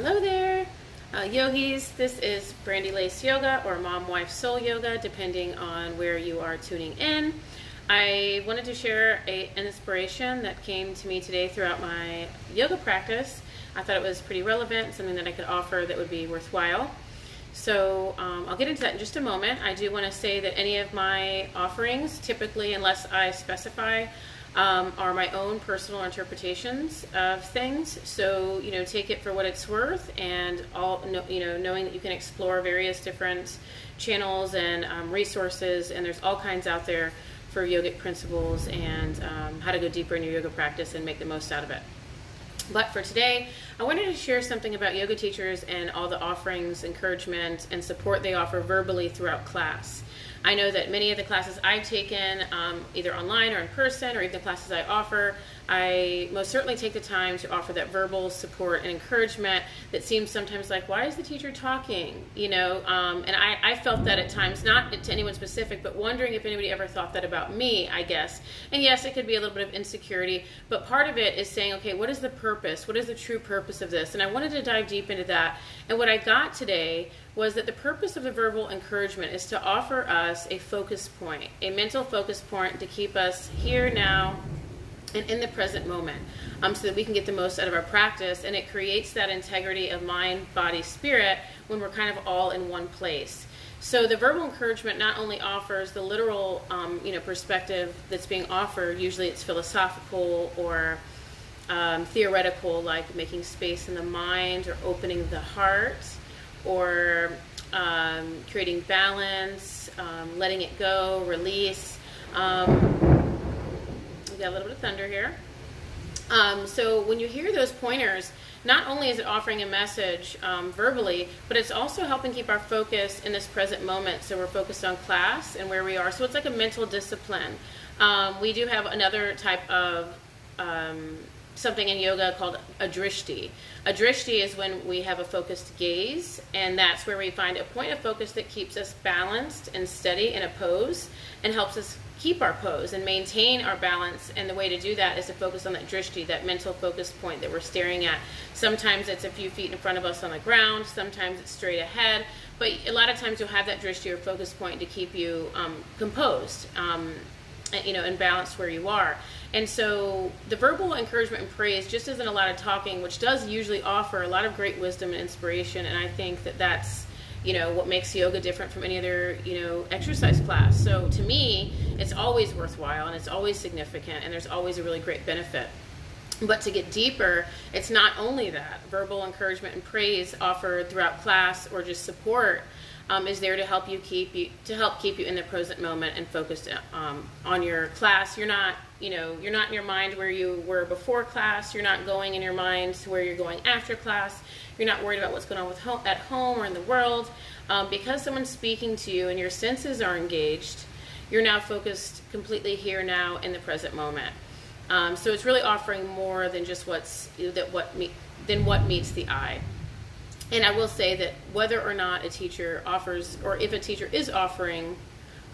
Hello there, yogis. This is Brandy Lace Yoga or Mom Wife Soul Yoga, depending on where you are tuning in. I wanted to share an inspiration that came to me today throughout my yoga practice. I thought it was pretty relevant, something that I could offer that would be worthwhile. So I'll get into that in just a moment. I do want to say that any of my offerings, typically, unless I specify, are my own personal interpretations of things. So, take it for what it's worth, and knowing that you can explore various different channels and resources, and there's all kinds out there for yogic principles and how to go deeper in your yoga practice and make the most out of it. But for today, I wanted to share something about yoga teachers and all the offerings, encouragement, and support they offer verbally throughout class. I know that many of the classes I've taken, either online or in person, or even the classes I offer, I most certainly take the time to offer that verbal support and encouragement that seems sometimes like, why is the teacher talking? And I felt that at times, not to anyone specific, but wondering if anybody ever thought that about me, I guess. And yes, it could be a little bit of insecurity, but part of it is saying, okay, what is the purpose? What is the true purpose of this? And I wanted to dive deep into that. And what I got today was that the purpose of the verbal encouragement is to offer us a focus point, a mental focus point to keep us here now and in the present moment, so that we can get the most out of our practice. And it creates that integrity of mind, body, spirit when we're kind of all in one place. So the verbal encouragement not only offers the literal perspective that's being offered. Usually it's philosophical or theoretical, like making space in the mind or opening the heart, or creating balance, letting it go, release. We got a little bit of thunder here. So when you hear those pointers, not only is it offering a message verbally, but it's also helping keep our focus in this present moment. So we're focused on class and where we are. So it's like a mental discipline. We do have another type of something in yoga called a Drishti. A Drishti is when we have a focused gaze, and that's where we find a point of focus that keeps us balanced and steady in a pose and helps us keep our pose and maintain our balance. And the way to do that is to focus on that Drishti, that mental focus point that we're staring at. Sometimes it's a few feet in front of us on the ground, sometimes it's straight ahead, but a lot of times you'll have that Drishti or focus point to keep you composed, and balanced where you are. And so the verbal encouragement and praise just isn't a lot of talking, which does usually offer a lot of great wisdom and inspiration. And I think that that's what makes yoga different from any other exercise class. So to me, it's always worthwhile and it's always significant, and there's always a really great benefit. But to get deeper, it's not only that. Verbal encouragement and praise offered throughout class or just support is there to help keep you in the present moment and focused on your class. You're not in your mind where you were before class. You're not going in your mind to where you're going after class. You're not worried about what's going on at home or in the world. Because someone's speaking to you and your senses are engaged, you're now focused completely here now in the present moment. So it's really offering more than just what meets the eye. And I will say that whether or not a teacher offers, or if a teacher is offering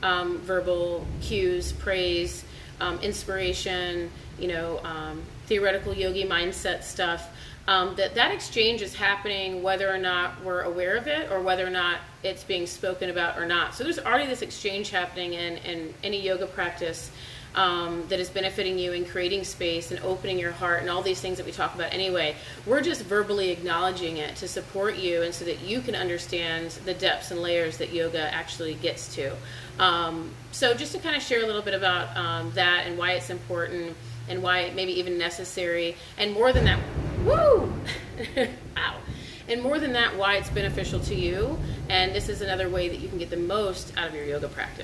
verbal cues, praise, inspiration, theoretical yogi mindset stuff, that exchange is happening whether or not we're aware of it or whether or not it's being spoken about or not. So there's already this exchange happening in any yoga practice that is benefiting you in creating space and opening your heart and all these things that we talk about anyway. We're just verbally acknowledging it to support you and so that you can understand the depths and layers that yoga actually gets to. So just to kind of share a little bit about that and why it's important and why it may be even necessary, and more than that, woo! Wow. And more than that, why it's beneficial to you. And this is another way that you can get the most out of your yoga practice.